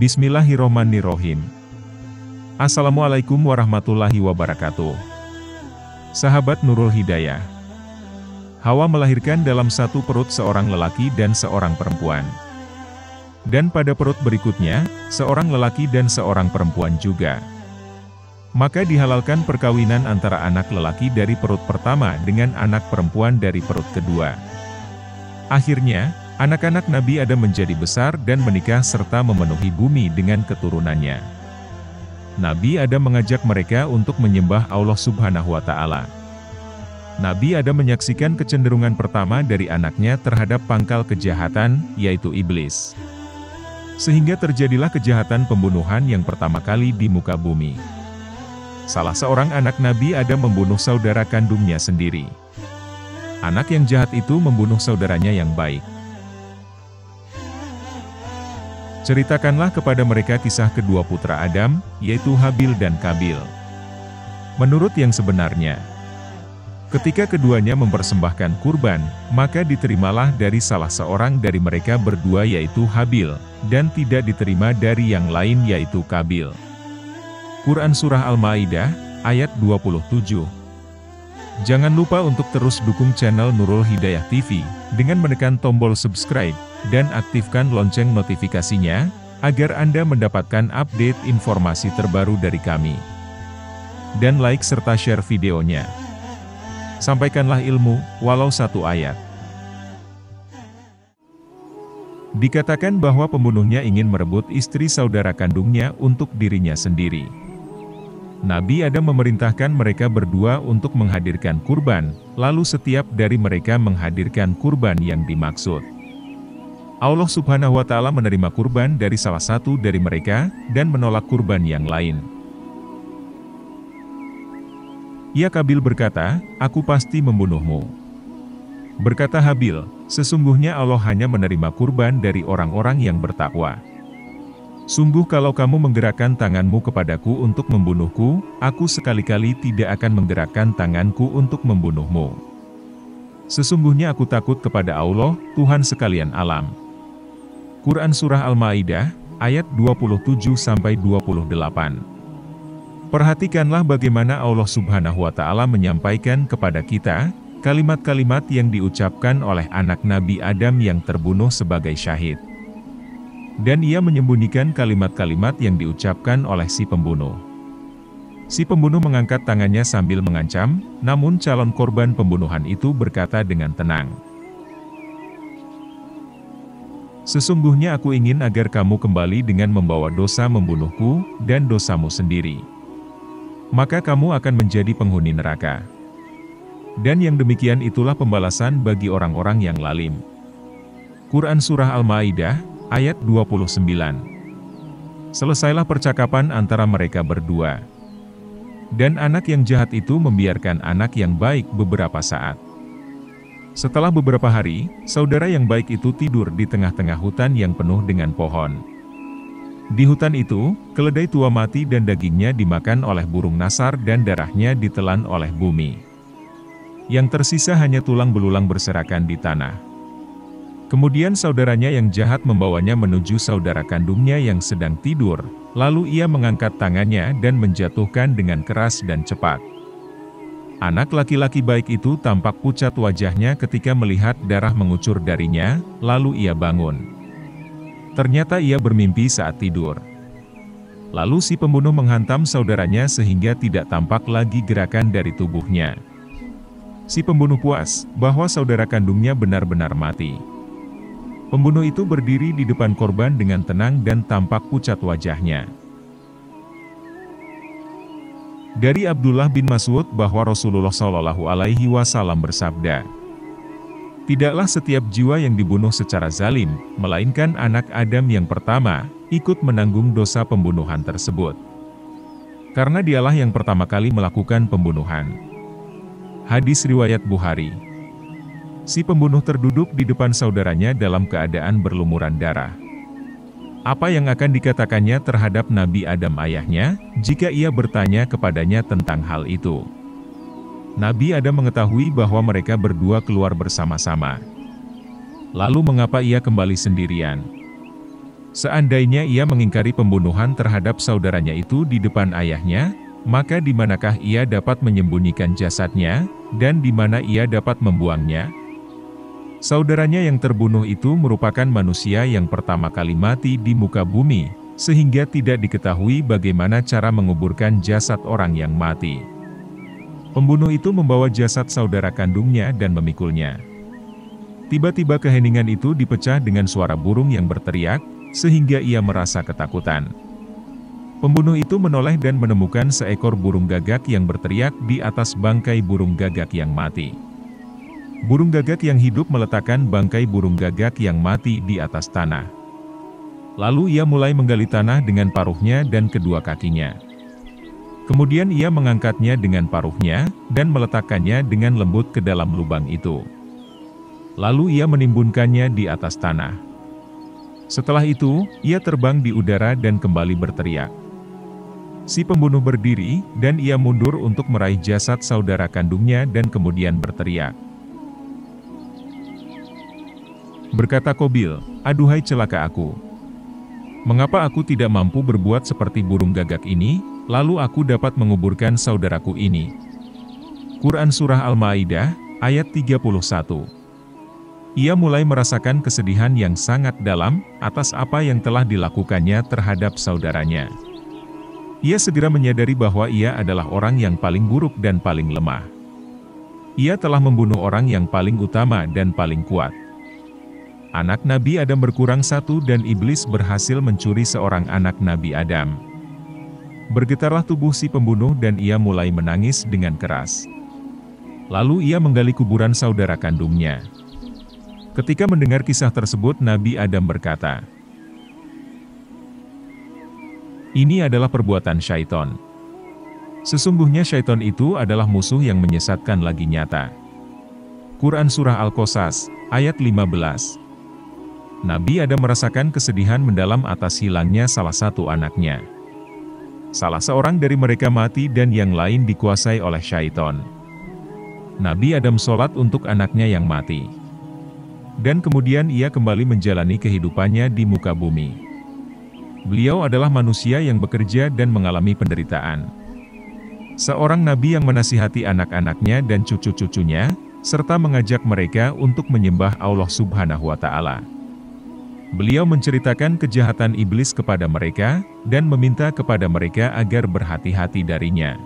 Bismillahirrohmanirrohim. Assalamualaikum warahmatullahi wabarakatuh. Sahabat Nurul Hidayah. Hawa melahirkan dalam satu perut seorang lelaki dan seorang perempuan. Dan pada perut berikutnya, seorang lelaki dan seorang perempuan juga. Maka dihalalkan perkawinan antara anak lelaki dari perut pertama dengan anak perempuan dari perut kedua. Akhirnya, anak-anak Nabi Adam menjadi besar dan menikah serta memenuhi bumi dengan keturunannya. Nabi Adam mengajak mereka untuk menyembah Allah Subhanahu wa Ta'ala. Nabi Adam menyaksikan kecenderungan pertama dari anaknya terhadap pangkal kejahatan, yaitu iblis. Sehingga terjadilah kejahatan pembunuhan yang pertama kali di muka bumi. Salah seorang anak Nabi Adam membunuh saudara kandungnya sendiri. Anak yang jahat itu membunuh saudaranya yang baik. Ceritakanlah kepada mereka kisah kedua putra Adam, yaitu Habil dan Kabil. Menurut yang sebenarnya, ketika keduanya mempersembahkan kurban, maka diterimalah dari salah seorang dari mereka berdua yaitu Habil, dan tidak diterima dari yang lain yaitu Kabil. Quran Surah Al-Ma'idah, ayat 27. Jangan lupa untuk terus dukung channel Nurul Hidayah TV, dengan menekan tombol subscribe, dan aktifkan lonceng notifikasinya, agar Anda mendapatkan update informasi terbaru dari kami. Dan like serta share videonya. Sampaikanlah ilmu, walau satu ayat. Dikatakan bahwa pembunuhnya ingin merebut istri saudara kandungnya untuk dirinya sendiri. Nabi Adam memerintahkan mereka berdua untuk menghadirkan kurban, lalu setiap dari mereka menghadirkan kurban yang dimaksud. Allah Subhanahu wa Ta'ala menerima kurban dari salah satu dari mereka, dan menolak kurban yang lain. Ya Kabil berkata, "Aku pasti membunuhmu." Berkata Habil, "Sesungguhnya Allah hanya menerima kurban dari orang-orang yang bertakwa. Sungguh kalau kamu menggerakkan tanganmu kepadaku untuk membunuhku, aku sekali-kali tidak akan menggerakkan tanganku untuk membunuhmu. Sesungguhnya aku takut kepada Allah, Tuhan sekalian alam." Quran Surah Al-Ma'idah, ayat 27-28. Perhatikanlah bagaimana Allah Subhanahu wa Ta'ala menyampaikan kepada kita kalimat-kalimat yang diucapkan oleh anak Nabi Adam yang terbunuh sebagai syahid. Dan ia menyembunyikan kalimat-kalimat yang diucapkan oleh si pembunuh. Si pembunuh mengangkat tangannya sambil mengancam, namun calon korban pembunuhan itu berkata dengan tenang, "Sesungguhnya aku ingin agar kamu kembali dengan membawa dosa membunuhku, dan dosamu sendiri. Maka kamu akan menjadi penghuni neraka." Dan yang demikian itulah pembalasan bagi orang-orang yang lalim. Quran Surah Al-Ma'idah, ayat 29. Selesailah percakapan antara mereka berdua. Dan anak yang jahat itu membiarkan anak yang baik beberapa saat. Setelah beberapa hari, saudara yang baik itu tidur di tengah-tengah hutan yang penuh dengan pohon. Di hutan itu, keledai tua mati dan dagingnya dimakan oleh burung nasar dan darahnya ditelan oleh bumi. Yang tersisa hanya tulang belulang berserakan di tanah. Kemudian saudaranya yang jahat membawanya menuju saudara kandungnya yang sedang tidur, lalu ia mengangkat tangannya dan menjatuhkan dengan keras dan cepat. Anak laki-laki baik itu tampak pucat wajahnya ketika melihat darah mengucur darinya, lalu ia bangun. Ternyata ia bermimpi saat tidur. Lalu si pembunuh menghantam saudaranya sehingga tidak tampak lagi gerakan dari tubuhnya. Si pembunuh puas bahwa saudara kandungnya benar-benar mati. Pembunuh itu berdiri di depan korban dengan tenang dan tampak pucat wajahnya. Dari Abdullah bin Mas'ud bahwa Rasulullah SAW bersabda, "Tidaklah setiap jiwa yang dibunuh secara zalim, melainkan anak Adam yang pertama, ikut menanggung dosa pembunuhan tersebut. Karena dialah yang pertama kali melakukan pembunuhan." Hadis riwayat Bukhari. Si pembunuh terduduk di depan saudaranya dalam keadaan berlumuran darah. Apa yang akan dikatakannya terhadap Nabi Adam ayahnya, jika ia bertanya kepadanya tentang hal itu? Nabi Adam mengetahui bahwa mereka berdua keluar bersama-sama. Lalu mengapa ia kembali sendirian? Seandainya ia mengingkari pembunuhan terhadap saudaranya itu di depan ayahnya, maka di manakah ia dapat menyembunyikan jasadnya, dan di mana ia dapat membuangnya? Saudaranya yang terbunuh itu merupakan manusia yang pertama kali mati di muka bumi, sehingga tidak diketahui bagaimana cara menguburkan jasad orang yang mati. Pembunuh itu membawa jasad saudara kandungnya dan memikulnya. Tiba-tiba keheningan itu dipecah dengan suara burung yang berteriak, sehingga ia merasa ketakutan. Pembunuh itu menoleh dan menemukan seekor burung gagak yang berteriak di atas bangkai burung gagak yang mati. Burung gagak yang hidup meletakkan bangkai burung gagak yang mati di atas tanah. Lalu ia mulai menggali tanah dengan paruhnya dan kedua kakinya. Kemudian ia mengangkatnya dengan paruhnya, dan meletakkannya dengan lembut ke dalam lubang itu. Lalu ia menimbunkannya di atas tanah. Setelah itu, ia terbang di udara dan kembali berteriak. Si pembunuh berdiri, dan ia mundur untuk meraih jasad saudara kandungnya dan kemudian berteriak. Berkata Qabil, "Aduhai celaka aku. Mengapa aku tidak mampu berbuat seperti burung gagak ini, lalu aku dapat menguburkan saudaraku ini?" Quran Surah Al-Ma'idah, ayat 31. Ia mulai merasakan kesedihan yang sangat dalam atas apa yang telah dilakukannya terhadap saudaranya. Ia segera menyadari bahwa ia adalah orang yang paling buruk dan paling lemah. Ia telah membunuh orang yang paling utama dan paling kuat. Anak Nabi Adam berkurang satu dan iblis berhasil mencuri seorang anak Nabi Adam. Bergetarlah tubuh si pembunuh dan ia mulai menangis dengan keras. Lalu ia menggali kuburan saudara kandungnya. Ketika mendengar kisah tersebut, Nabi Adam berkata, "Ini adalah perbuatan syaitan. Sesungguhnya syaitan itu adalah musuh yang menyesatkan lagi nyata." Quran Surah Al-Qasas, ayat 15. Nabi Adam merasakan kesedihan mendalam atas hilangnya salah satu anaknya. Salah seorang dari mereka mati dan yang lain dikuasai oleh syaitan. Nabi Adam sholat untuk anaknya yang mati. Dan kemudian ia kembali menjalani kehidupannya di muka bumi. Beliau adalah manusia yang bekerja dan mengalami penderitaan. Seorang nabi yang menasihati anak-anaknya dan cucu-cucunya, serta mengajak mereka untuk menyembah Allah Subhanahu wa Ta'ala. Beliau menceritakan kejahatan iblis kepada mereka, dan meminta kepada mereka agar berhati-hati darinya.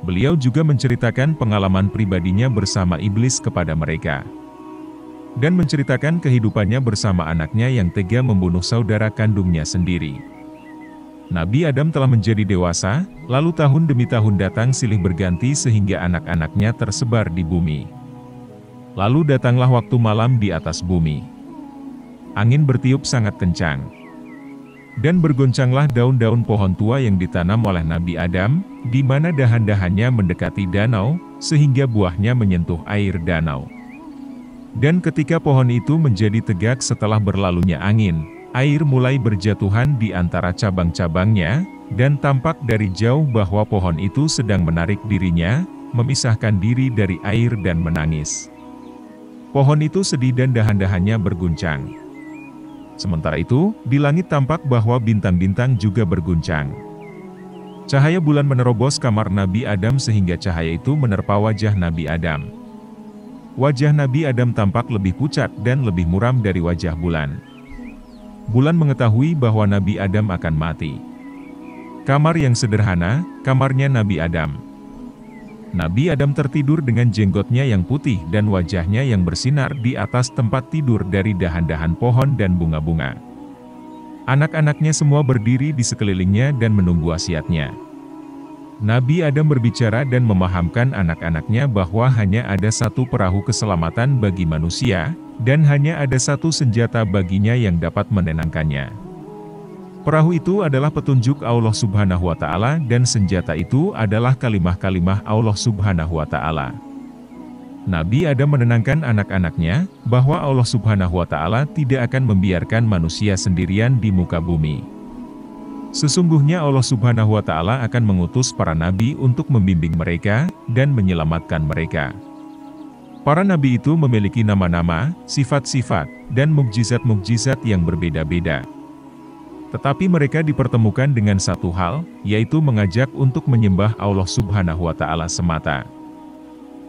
Beliau juga menceritakan pengalaman pribadinya bersama iblis kepada mereka. Dan menceritakan kehidupannya bersama anaknya yang tega membunuh saudara kandungnya sendiri. Nabi Adam telah menjadi dewasa, lalu tahun demi tahun datang silih berganti sehingga anak-anaknya tersebar di bumi. Lalu datanglah waktu malam di atas bumi. Angin bertiup sangat kencang. Dan bergoncanglah daun-daun pohon tua yang ditanam oleh Nabi Adam, di mana dahan-dahannya mendekati danau, sehingga buahnya menyentuh air danau. Dan ketika pohon itu menjadi tegak setelah berlalunya angin, air mulai berjatuhan di antara cabang-cabangnya, dan tampak dari jauh bahwa pohon itu sedang menarik dirinya, memisahkan diri dari air dan menangis. Pohon itu sedih dan dahan-dahannya berguncang. Sementara itu, di langit tampak bahwa bintang-bintang juga berguncang. Cahaya bulan menerobos kamar Nabi Adam sehingga cahaya itu menerpa wajah Nabi Adam. Wajah Nabi Adam tampak lebih pucat dan lebih muram dari wajah bulan. Bulan mengetahui bahwa Nabi Adam akan mati. Kamar yang sederhana, kamarnya Nabi Adam. Nabi Adam tertidur dengan jenggotnya yang putih dan wajahnya yang bersinar di atas tempat tidur dari dahan-dahan pohon dan bunga-bunga. Anak-anaknya semua berdiri di sekelilingnya dan menunggu wasiatnya. Nabi Adam berbicara dan memahamkan anak-anaknya bahwa hanya ada satu perahu keselamatan bagi manusia, dan hanya ada satu senjata baginya yang dapat menenangkannya. Perahu itu adalah petunjuk Allah Subhanahu wa Ta'ala, dan senjata itu adalah kalimah-kalimah Allah Subhanahu wa Ta'ala. Nabi Adam menenangkan anak-anaknya bahwa Allah Subhanahu wa Ta'ala tidak akan membiarkan manusia sendirian di muka bumi. Sesungguhnya Allah Subhanahu wa Ta'ala akan mengutus para nabi untuk membimbing mereka dan menyelamatkan mereka. Para nabi itu memiliki nama-nama, sifat-sifat, dan mukjizat-mukjizat yang berbeda-beda. Tetapi mereka dipertemukan dengan satu hal, yaitu mengajak untuk menyembah Allah Subhanahu wa Ta'ala semata.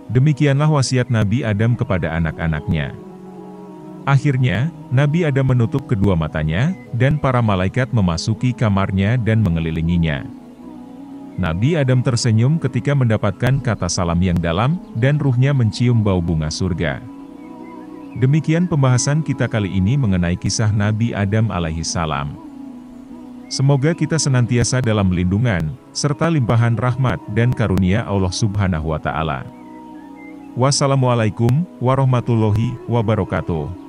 Demikianlah wasiat Nabi Adam kepada anak-anaknya. Akhirnya, Nabi Adam menutup kedua matanya, dan para malaikat memasuki kamarnya dan mengelilinginya. Nabi Adam tersenyum ketika mendapatkan kata salam yang dalam, dan ruhnya mencium bau bunga surga. Demikian pembahasan kita kali ini mengenai kisah Nabi Adam alaihissalam. Semoga kita senantiasa dalam lindungan, serta limpahan rahmat dan karunia Allah Subhanahu wa Ta'ala. Wassalamualaikum warahmatullahi wabarakatuh.